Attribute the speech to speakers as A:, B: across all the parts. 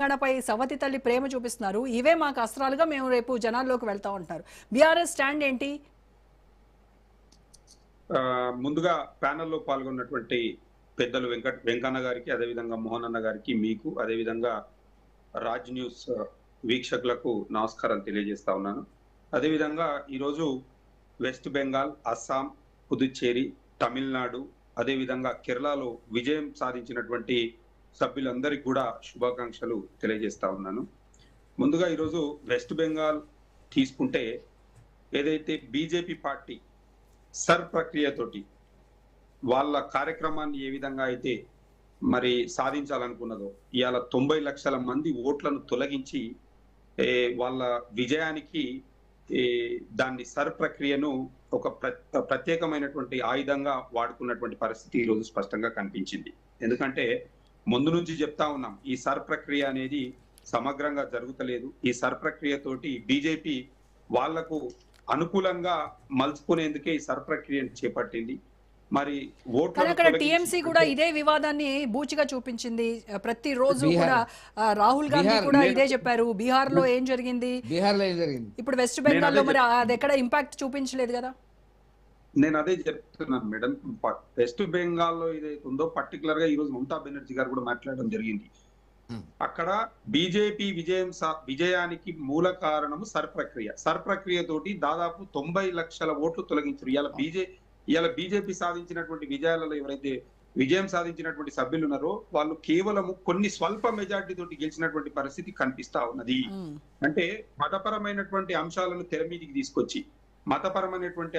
A: తెలంగాణపై సవతి తల్లి ప్రేమ చూపిస్తున్నారు. ఇవే మాకు అస్త్రాలుగా మేము రేపు జనాల్లోకి వెళ్తా ఉంటారు. బీఆర్ఎస్ స్టాండ్ ఏంటి?
B: ముందుగా ప్యానెల్లో పాల్గొన్నటువంటి పెద్దలు వెంకన్న గారికి, అదేవిధంగా మోహన్ అన్న గారికి, మీకు అదేవిధంగా రాజ్ న్యూస్ వీక్షకులకు నమస్కారం తెలియజేస్తా ఉన్నాను. అదేవిధంగా ఈరోజు వెస్ట్ బెంగాల్, అస్సాం, పుదుచ్చేరి, తమిళనాడు, అదేవిధంగా కేరళలో విజయం సాధించినటువంటి సభ్యులందరికీ కూడా శుభాకాంక్షలు తెలియజేస్తా ఉన్నాను. ముందుగా ఈరోజు వెస్ట్ బెంగాల్ తీసుకుంటే ఏదైతే బీజేపీ పార్టీ సర్ ప్రక్రియతోటి వాళ్ళ కార్యక్రమాన్ని ఏ విధంగా అయితే మరి సాధించాలనుకున్నదో, ఇవాళ 90 లక్షల మంది ఓట్లను తొలగించి వాళ్ళ విజయానికి దాన్ని సర్ ప్రక్రియను ఒక ప్రత్యేకమైనటువంటి ఆయుధంగా వాడుకున్నటువంటి పరిస్థితి ఈరోజు స్పష్టంగా కనిపించింది. ఎందుకంటే ముందు నుంచి చెప్తా ఉన్నాం, ఈ సర్ ప్రక్రియ అనేది సమగ్రంగా జరుగుతలేదు. ఈ సర్ ప్రక్రియతోటి బీజేపీ వాళ్లకు అనుకూలంగా మలుచుకునేందుకే ఈ సర్ ప్రక్రియను చేపట్టింది. మరి
A: ఓట్ల టీఎంసీ కూడా ఇదే వివాదాన్ని బూచిగా చూపించింది. ప్రతి రోజు కూడా రాహుల్ గాంధీ కూడా ఇదే చెప్పారు. బీహార్ లో ఏం జరిగింది, ఇప్పుడు వెస్ట్ బెంగాల్ లో మరి అది ఎక్కడ ఇంపాక్ట్ చూపించలేదు కదా.
B: నేను అదే చెప్తున్నాను మేడం. వెస్ట్ బెంగాల్లో ఏదైతే ఉందో పర్టికులర్ గా ఈ రోజు మమతా బెనర్జీ గారు కూడా మాట్లాడడం జరిగింది. అక్కడ బీజేపీ విజయానికి మూల కారణము సర్ ప్రక్రియ. సర్ ప్రక్రియ తోటి దాదాపు 90 లక్షల ఓట్లు తొలగించారు. ఇవాళ బీజేపీ సాధించినటువంటి విజయాలలో ఎవరైతే విజయం సాధించినటువంటి సభ్యులు ఉన్నారో వాళ్ళు కేవలం కొన్ని స్వల్ప మెజార్టీ తోటి గెలిచినటువంటి పరిస్థితి కనిపిస్తా ఉన్నది. అంటే మతపరమైనటువంటి అంశాలను తెర మీదికి తీసుకొచ్చి, మతపరమైనటువంటి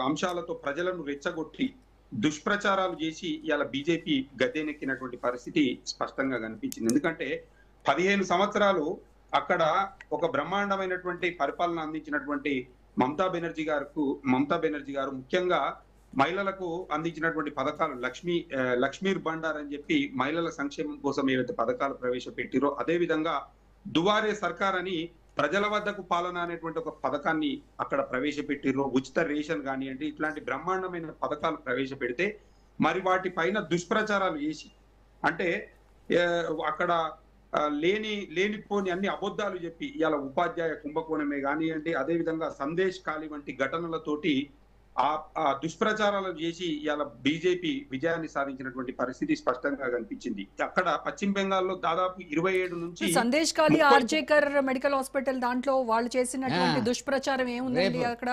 B: అంశాలతో ప్రజలను రెచ్చగొట్టి దుష్ప్రచారాలు చేసి ఇవాళ బీజేపీ గద్దెనెక్కినటువంటి పరిస్థితి స్పష్టంగా కనిపించింది. ఎందుకంటే 15 సంవత్సరాలు అక్కడ ఒక బ్రహ్మాండమైనటువంటి పరిపాలన అందించినటువంటి మమతా బెనర్జీ గారు ముఖ్యంగా మహిళలకు అందించినటువంటి పథకాలు లక్ష్మీర్ బండార్ అని చెప్పి మహిళల సంక్షేమం కోసం ఏవైతే పథకాలు ప్రవేశపెట్టిరో, అదే విధంగా దువారే సర్కార్ అని ప్రజల వద్దకు పాలన అనేటువంటి ఒక పథకాన్ని అక్కడ ప్రవేశపెట్టిర్రు. ఉచిత రేషన్ కానివ్వండి, ఇట్లాంటి బ్రహ్మాండమైన పథకాలు ప్రవేశపెడితే మరి వాటి పైన దుష్ప్రచారాలు చేసి, అంటే అక్కడ లేనిపోని అన్ని అబద్ధాలు చెప్పి ఇవాళ ఉపాధ్యాయ కుంభకోణమే కానివ్వండి, అదే విధంగా సందేశ్ ఖాళీ వంటి ఘటనలతోటి ఆ దుష్ప్రచారాలు చేసి ఇవాళ బీజేపీ విజయాన్ని సాధించినటువంటి పరిస్థితి స్పష్టంగా కనిపించింది. అక్కడ పశ్చిమ బెంగాల్లో దాదాపు 27 నుంచి
A: సందేశ్ ఖాళీ ఆర్జేకర్ మెడికల్ హాస్పిటల్ దాంట్లో వాళ్ళు చేసినటువంటి దుష్ప్రచారం ఏముందండి అక్కడ?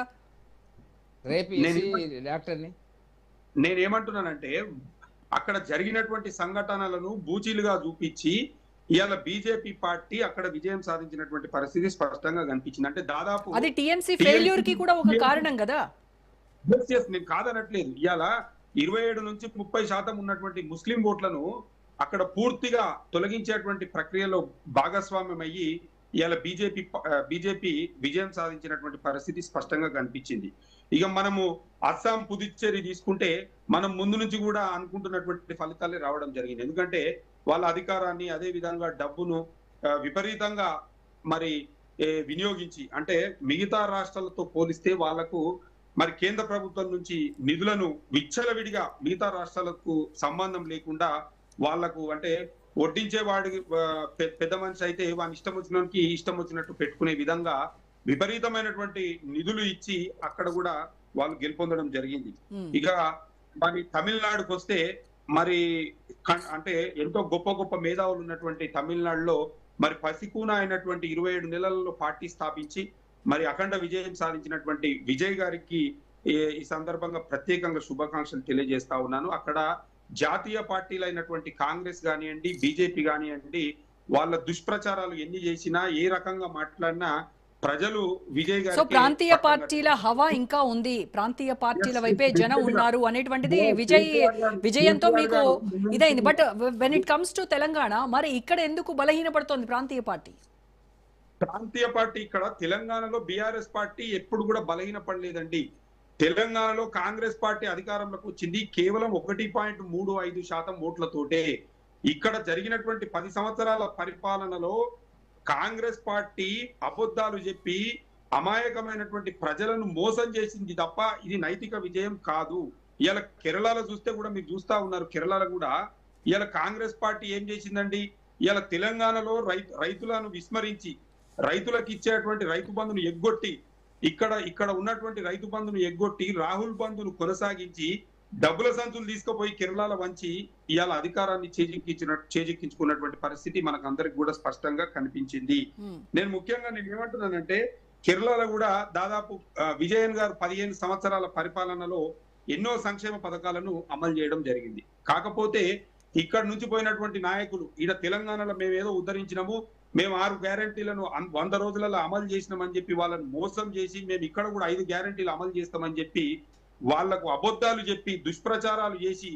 B: నేనేమంటున్నానంటే అక్కడ జరిగినటువంటి సంఘటనలను బూచీలుగా చూపించి ఇవాళ బీజేపీ పార్టీ అక్కడ విజయం సాధించినటువంటి పరిస్థితి స్పష్టంగా కనిపించింది. అంటే దాదాపు
A: అది టీఎంసీ ఫెయిల్యూర్ కి కూడా ఒక కారణం కదా.
B: నేను కాదనట్లేదు. ఇవాళ 27 నుంచి 30% ఉన్నటువంటి ముస్లిం ఓట్లను అక్కడ పూర్తిగా తొలగించేటువంటి ప్రక్రియలో భాగస్వామ్యం అయ్యి ఇవాళ బీజేపీ విజయం సాధించినటువంటి పరిస్థితి స్పష్టంగా కనిపించింది. ఇక మనము అస్సాం, పుదుచ్చేరి తీసుకుంటే మనం ముందు నుంచి కూడా అనుకుంటున్నటువంటి ఫలితాలే రావడం జరిగింది. ఎందుకంటే వాళ్ళ అధికారాన్ని, అదే విధంగా డబ్బును విపరీతంగా మరి వినియోగించి, అంటే మిగతా రాష్ట్రాలతో పోలిస్తే వాళ్లకు మరి కేంద్ర ప్రభుత్వం నుంచి నిధులను విచ్చలవిడిగా మిగతా రాష్ట్రాలకు సంబంధం లేకుండా వాళ్లకు, అంటే వడ్డించేవాడి పెద్ద మనిషి అయితే వాని ఇష్టం వచ్చినట్టు పెట్టుకునే విధంగా విపరీతమైనటువంటి నిధులు ఇచ్చి అక్కడ కూడా వాళ్ళు గెలుపొందడం జరిగింది. ఇక మరి తమిళనాడుకు వస్తే మరి అంటే ఎంతో గొప్ప మేధావులు ఉన్నటువంటి తమిళనాడులో మరి పసికూన అయినటువంటి 27 నెలలలో పార్టీ స్థాపించి మరి అఖండ విజయం సాధించినటువంటి విజయ్ గారికి ఈ సందర్భంగా ప్రత్యేకంగా శుభాకాంక్షలు తెలియజేస్తా ఉన్నాను. అక్కడ జాతీయ పార్టీలు అయినటువంటి కాంగ్రెస్ కానివ్వండి, బీజేపీ కానివ్వండి, వాళ్ళ దుష్ప్రచారాలు ఎన్ని చేసినా, ఏ రకంగా మాట్లాడినా ప్రజలు విజయ్ గారు.
A: సో ప్రాంతీయ పార్టీల హవా ఇంకా ఉంది, ప్రాంతీయ పార్టీల వైపే జనం ఉన్నారు అనేటువంటిది విజయంతో మీకు ఇదైంది. But when it comes to Telangana, మరి ఇక్కడ ఎందుకు బలహీనపడుతోంది ప్రాంతీయ పార్టీ?
B: ప్రాంతీయ పార్టీ ఇక్కడ తెలంగాణలో బీఆర్ఎస్ పార్టీ ఎప్పుడు కూడా బలహీనపడలేదండి. తెలంగాణలో కాంగ్రెస్ పార్టీ అధికారంలోకి వచ్చింది కేవలం 1.35% ఓట్లతోటే. ఇక్కడ జరిగినటువంటి 10 సంవత్సరాల పరిపాలనలో కాంగ్రెస్ పార్టీ అబద్ధాలు చెప్పి అమాయకమైనటువంటి ప్రజలను మోసం చేసింది తప్ప ఇది నైతిక విజయం కాదు. ఇవాళ కేరళలో చూస్తే కూడా మీరు చూస్తా ఉన్నారు, కేరళలో కూడా ఇవాళ కాంగ్రెస్ పార్టీ ఏం చేసిందండి, ఇలా తెలంగాణలో రైతులను విస్మరించి రైతులకు ఇచ్చేటువంటి రైతు బంధును ఎగ్గొట్టి ఇక్కడ ఉన్నటువంటి రైతు బంధును ఎగ్గొట్టి రాహుల్ బంధును కొనసాగించి డబ్బుల సంచులు తీసుకుపోయి కేరళలో వంచి ఇవాళ అధికారాన్ని చేజిక్కించుకున్నటువంటి పరిస్థితి మనకు అందరికి కూడా స్పష్టంగా కనిపించింది. నేను ఏమంటున్నానంటే కేరళలో కూడా దాదాపు విజయన్ గారు 15 సంవత్సరాల పరిపాలనలో ఎన్నో సంక్షేమ పథకాలను అమలు చేయడం జరిగింది. కాకపోతే ఇక్కడ నుంచి పోయినటువంటి నాయకులు ఈడ తెలంగాణలో మేమేదో ఉద్ధరించినాము, మేము 6 గ్యారంటీలను 100 రోజులలో అమలు చేసినామని చెప్పి వాళ్ళని మోసం చేసి మేము ఇక్కడ కూడా 5 గ్యారంటీలు అమలు చేస్తామని చెప్పి వాళ్లకు అబద్ధాలు చెప్పి దుష్ప్రచారాలు చేసి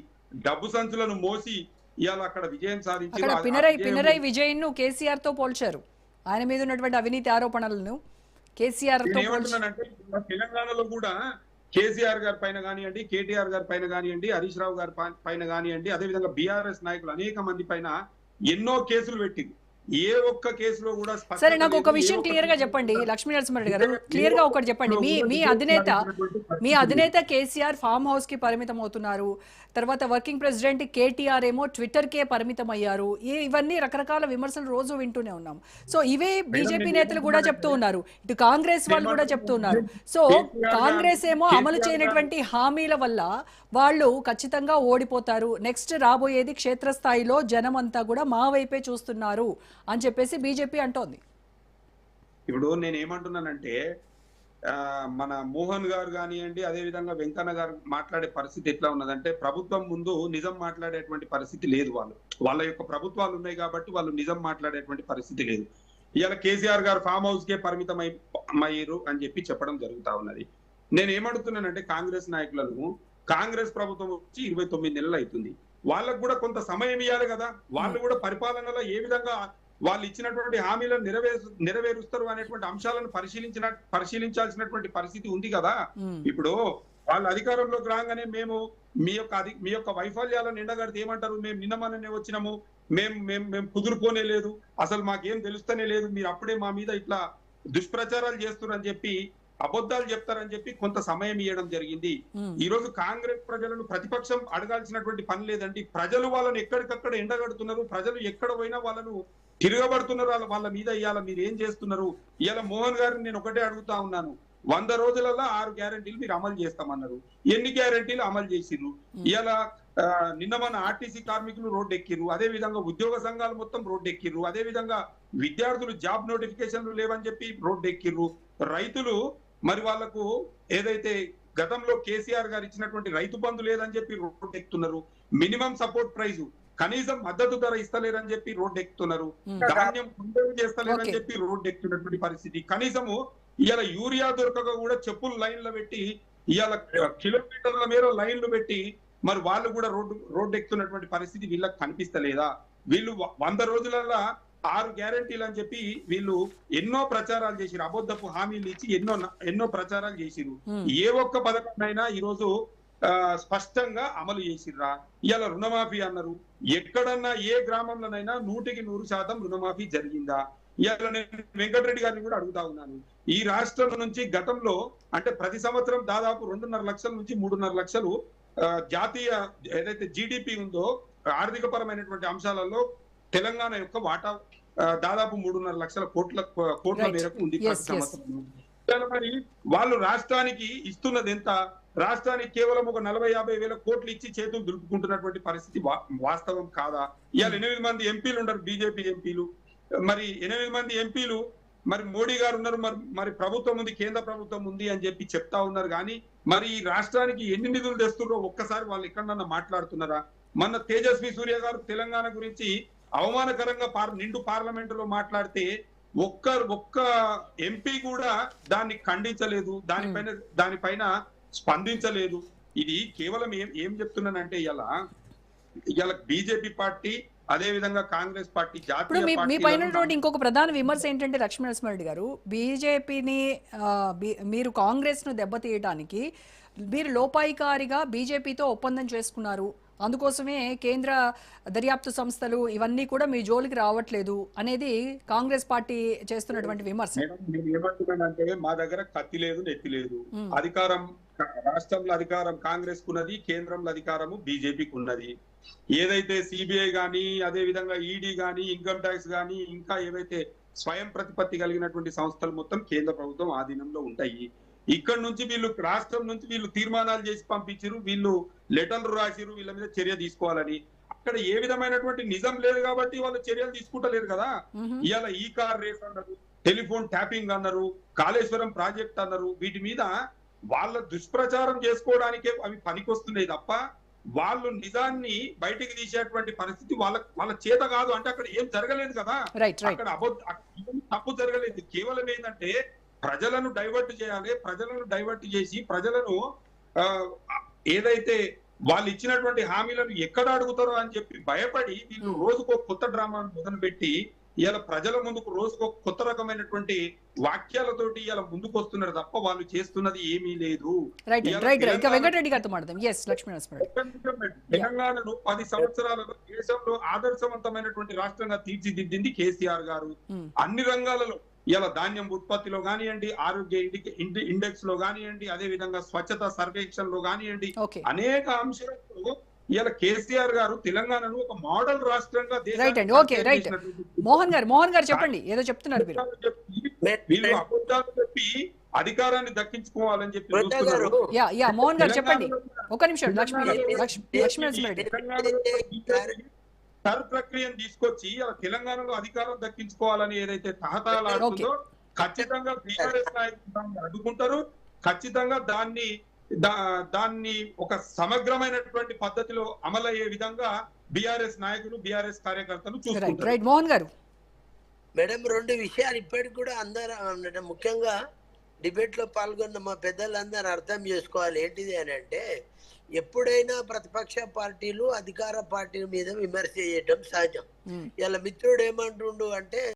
B: డబ్బు సంచులను మోసి ఇవాళ అక్కడ విజయం సాధించారు.
A: పినరై విజయన్ ను కేసీఆర్ తో పోల్చారు. ఆయన మీద ఉన్నటువంటి అవినీతి ఆరోపణలను కేసీఆర్ తో
B: ఏమంటున్నానంటే తెలంగాణలో కూడా కేసీఆర్ గారి పైన కానివ్వండి, కేటీఆర్ గారి పైన కానివ్వండి, హరీష్ రావు గారి పైన కానివ్వండి, అదేవిధంగా బీఆర్ఎస్ నాయకులు అనేక మంది పైన ఎన్నో కేసులు పెట్టింది. ఏ ఒక్క కేసులో కూడా
A: సరే నాకు ఒక విషయం క్లియర్ గా చెప్పండి లక్ష్మీ నరసింహారెడ్డి గారు, క్లియర్ గా ఒకటి చెప్పండి. మీ అధినేత కేసీఆర్ ఫామ్ హౌస్ కి పరిమితం అవుతున్నారు, తర్వాత వర్కింగ్ ప్రెసిడెంట్ కేటీఆర్ ఏమో ట్విట్టర్ కే పరిమితం అయ్యారు. ఇవన్నీ రకరకాల విమర్శలు రోజు వింటూనే ఉన్నాం. సో ఇవే బీజేపీ నేతలు కూడా చెప్తూ ఉన్నారు, ఇటు కాంగ్రెస్ వాళ్ళు కూడా చెప్తూ ఉన్నారు. సో కాంగ్రెస్ ఏమో అమలు చేయనటువంటి హామీల వల్ల వాళ్ళు ఖచ్చితంగా ఓడిపోతారు, నెక్స్ట్ రాబోయేది క్షేత్రస్థాయిలో జనం అంతా కూడా మా వైపే చూస్తున్నారు అని చెప్పేసి బీజేపీ అంటోంది.
B: ఇప్పుడు నేను ఏమంటున్నానంటే మన మోహన్ గారు కానివ్వండి, అదే విధంగా వెంకన్న గారు మాట్లాడే పరిస్థితి ఎట్లా ఉన్నదంటే ప్రభుత్వం ముందు నిజం మాట్లాడేటువంటి పరిస్థితి లేదు. వాళ్ళ యొక్క ప్రభుత్వాలు ఉన్నాయి కాబట్టి వాళ్ళు నిజం మాట్లాడేటువంటి పరిస్థితి లేదు. ఇవాళ కేసీఆర్ గారు ఫామ్ హౌస్ కే పరిమితమయ్యారు అని చెప్పి చెప్పడం జరుగుతా ఉన్నది. నేను ఏమడుగుతున్నానంటే కాంగ్రెస్ నాయకులను, కాంగ్రెస్ ప్రభుత్వం వచ్చి 29 నెలలు అవుతుంది, వాళ్ళకు కూడా కొంత సమయం ఇవ్వాలి కదా. వాళ్ళు కూడా పరిపాలనలో ఏ విధంగా వాళ్ళు ఇచ్చినటువంటి హామీలను నెరవేరుస్తారు అనేటువంటి అంశాలను పరిశీలించాల్సినటువంటి పరిస్థితి ఉంది కదా. ఇప్పుడు వాళ్ళ అధికారంలోకి రాగానే మేము మీ యొక్క వైఫల్యాలను ఎండగడితే ఏమంటారు, మేము నిన్న మననే వచ్చినాము, మేము కుదురుకోనే లేదు, అసలు మాకేం తెలుస్తూనే లేదు, మీరు అప్పుడే మా మీద ఇట్లా దుష్ప్రచారాలు చేస్తున్నారని చెప్పి అబద్ధాలు చెప్తారని చెప్పి కొంత సమయం ఇవ్వడం జరిగింది. ఈ రోజు కాంగ్రెస్ ప్రజలను ప్రతిపక్షం అడగాల్సినటువంటి పని లేదండి. ప్రజలు వాళ్ళని ఎక్కడికక్కడ ఎండగడుతున్నారు, ప్రజలు ఎక్కడ పోయినా వాళ్ళను తిరగబడుతున్నారు, వాళ్ళ మీద ఇవాళ మీరు ఏం చేస్తున్నారు. ఇవాళ మోహన్ గారిని నేను ఒకటే అడుగుతా ఉన్నాను, 100 రోజులలో 6 గ్యారంటీలు మీరు అమలు చేస్తామన్నారు, ఎన్ని గ్యారంటీలు అమలు చేసిర్రు? ఇవాళ నిన్న మన ఆర్టీసీ కార్మికులు రోడ్డు ఎక్కిర్రు, అదే విధంగా ఉద్యోగ సంఘాలు మొత్తం రోడ్డు ఎక్కిర్రు, అదే విధంగా విద్యార్థులు జాబ్ నోటిఫికేషన్లు లేవని చెప్పి రోడ్డు ఎక్కిర్రు, రైతులు మరి వాళ్లకు ఏదైతే గతంలో కేసీఆర్ గారు ఇచ్చినటువంటి రైతు బంధు లేదని చెప్పి రోడ్డు ఎక్కుతున్నారు, మినిమం సపోర్ట్ ప్రైజ్ కనీసం మద్దతు ధర ఇస్తలేరని చెప్పి రోడ్డు ఎక్కుతున్నారు, ధాన్యం కొనుగోలు చేస్తలేరని చెప్పి రోడ్డు ఎక్కుతున్నటువంటి పరిస్థితి. కనీసము ఇవాళ యూరియా దొరకక కూడా చెప్పులు లైన్లో పెట్టి ఇవాళ కిలోమీటర్ల మేర లైన్లు పెట్టి మరి వాళ్ళు కూడా రోడ్డు ఎక్కుతున్నటువంటి పరిస్థితి వీళ్ళకి కనిపిస్తలేదా? వీళ్ళు 100 రోజులలో 6 గ్యారంటీలు అని చెప్పి వీళ్ళు ఎన్నో ప్రచారాలు చేసిరు, అబద్ధపు హామీలు ఇచ్చి ఎన్నో ప్రచారాలు చేసిరు. ఏ ఒక్క పథకమైనా ఈ రోజు స్పష్టంగా అమలు చేసిర్రా? ఇవాళ రుణమాఫీ అన్నారు, ఎక్కడన్నా ఏ గ్రామంలోనైనా 100% రుణమాఫీ జరిగిందా? ఇవాళ నేను వెంకటరెడ్డి గారిని కూడా అడుగుతా ఉన్నాను, ఈ రాష్ట్రం నుంచి గతంలో అంటే ప్రతి సంవత్సరం దాదాపు 2.5 లక్షల నుంచి 3.5 లక్షలు జాతీయ ఏదైతే జీడిపి ఉందో ఆర్థిక పరమైనటువంటి అంశాలలో తెలంగాణ యొక్క వాటా దాదాపు 3.5 లక్షల కోట్ల మేరకు ఉంది ప్రతి సంవత్సరం. మరి వాళ్ళు రాష్ట్రానికి ఇస్తున్నది ఎంత? రాష్ట్రానికి కేవలం ఒక 40-50 వేల కోట్లు ఇచ్చి చేతులు దులుపుకుంటున్నటువంటి పరిస్థితి వాస్తవం కాదా? ఇవాళ 8 మంది ఎంపీలు ఉన్నారు, బీజేపీ ఎంపీలు. మరి 8 మంది ఎంపీలు, మరి మోడీ గారు ఉన్నారు, మరి ప్రభుత్వం ఉంది, కేంద్ర ప్రభుత్వం ఉంది అని చెప్పి చెప్తా ఉన్నారు. కానీ మరి ఈ రాష్ట్రానికి ఎన్ని నిధులు తెస్తున్నారో ఒక్కసారి వాళ్ళు ఎక్కడన్నా మాట్లాడుతున్నారా? మన తేజస్వి సూర్య గారు తెలంగాణ గురించి అవమానకరంగా నిండు పార్లమెంటులో మాట్లాడితే ఒక్క ఎంపీ కూడా దాన్ని ఖండించలేదు, దానిపైన స్పందించలేదు. ఇది కేవలం ఏం చెప్తున్నానంటే ఇవాళ బీజేపీ పార్టీ అదే విధంగా కాంగ్రెస్ పార్టీ
A: మీ పైన ఇంకొక ప్రధాన విమర్శ ఏంటంటే లక్ష్మీ నరసింహారెడ్డి గారు, బీజేపీని మీరు కాంగ్రెస్ ను దెబ్బతీయడానికి మీరు లోపాయికారిగా బీజేపీతో ఒప్పందం చేసుకున్నారు, అందుకోసమే కేంద్ర దర్యాప్తు సంస్థలు ఇవన్నీ కూడా మీ జోలికి రావట్లేదు అనేది కాంగ్రెస్ పార్టీ చేస్తున్నటువంటి విమర్శ.
B: ఏమంటున్నానంటే మా దగ్గర కత్తి లేదు, నెత్తి లేదు. అధికారం రాష్ట్రంలో అధికారం కాంగ్రెస్ కున్నది, కేంద్రంలో అధికారము బీజేపీకి ఉన్నది. ఏదైతే సిబిఐ గానీ, అదే విధంగా ఈడీ గానీ, ఇన్కమ్ ట్యాక్స్ గానీ, ఇంకా ఏవైతే స్వయం ప్రతిపత్తి కలిగినటువంటి సంస్థలు మొత్తం కేంద్ర ప్రభుత్వం ఆధీనంలో ఉంటాయి. ఇక్కడ నుంచి వీళ్ళు రాష్ట్రం నుంచి వీళ్ళు తీర్మానాలు చేసి పంపించారు, వీళ్ళు లెటర్లు రాసిరు, వీళ్ళ మీద చర్య తీసుకోవాలని. అక్కడ ఏ విధమైనటువంటి నిజం లేదు కాబట్టి వాళ్ళు చర్యలు తీసుకుంటలేరు కదా. ఇవాళ ఈ కార్ రేస్ అన్నారు, టెలిఫోన్ ట్యాపింగ్ అన్నారు, కాళేశ్వరం ప్రాజెక్ట్ అన్నారు. వీటి మీద వాళ్ళ దుష్ప్రచారం చేసుకోవడానికే అవి పనికొస్తున్నాయి తప్ప వాళ్ళు నిజాన్ని బయటికి తీసేటువంటి పరిస్థితి వాళ్ళ చేత కాదు. అంటే అక్కడ ఏం జరగలేదు కదా, అక్కడ తప్పు జరగలేదు. కేవలం ఏంటంటే ప్రజలను డైవర్ట్ చేయాలి, ప్రజలను డైవర్ట్ చేసి ప్రజలను ఏదైతే వాళ్ళు ఇచ్చినటువంటి హామీలను ఎక్కడ అడుగుతారో అని చెప్పి భయపడి వీళ్ళు రోజుకో కొత్త డ్రామాను మొదలుపెట్టి ఇలా ప్రజల ముందుకు రోజుకో కొత్త రకమైనటువంటి వాక్యాలతోటి ఇలా ముందుకు వస్తున్నారు తప్ప వాళ్ళు చేస్తున్నది ఏమీ లేదు. తెలంగాణను 10 సంవత్సరాలలో దేశంలో ఆదర్శవంతమైనటువంటి రాష్ట్రంగా తీర్చిదిద్దింది కేసీఆర్ గారు. అన్ని రంగాలలో ఇలా ధాన్యం ఉత్పత్తిలో కానివ్వండి, ఆరోగ్య ఇండెక్స్ లో కానివ్వండి, అదే విధంగా స్వచ్ఛత సర్వేక్షణ లో కానివ్వండి, అనేక అంశాలలో ఇలా కేసీఆర్ గారు తెలంగాణను ఒక మోడల్ రాష్ట్రంగా
A: మోహన్ గారు చెప్పండి, ఏదో చెప్తున్నారు.
B: వీళ్ళు అబద్ధాలు చెప్పి అధికారాన్ని దక్కించుకోవాలని చెప్పి
A: మోహన్ గారు చెప్పండి. ఒక నిమిషం
B: ప్రక్రియను తీసుకొచ్చి తెలంగాణలో అధికారం దక్కించుకోవాలని ఏదైతే తహతలాడుతుందో ఖచ్చితంగా బీఆర్ఎస్ నాయకులు అడ్డుకుంటారు. ఖచ్చితంగా దాన్ని ఒక సమగ్రమైనటువంటి పద్ధతిలో అమలయ్యే విధంగా బీఆర్ఎస్ నాయకులు, బీఆర్ఎస్ కార్యకర్తలు చూసుకుంటారు.
A: మోహన్ గారు
C: మేడం, 2 విషయాలు ఇప్పటికి కూడా అందరూ ముఖ్యంగా డిబేట్ లో పాల్గొన్న మా పెద్దలందరూ అర్థం చేసుకోవాలి. ఏంటిది అని అంటే, ఎప్పుడైనా ప్రతిపక్ష పార్టీలు అధికార పార్టీ మీద విమర్శ చేయటం సహజం. ఇలా మిత్రుడు ఏమంటుండు అంటే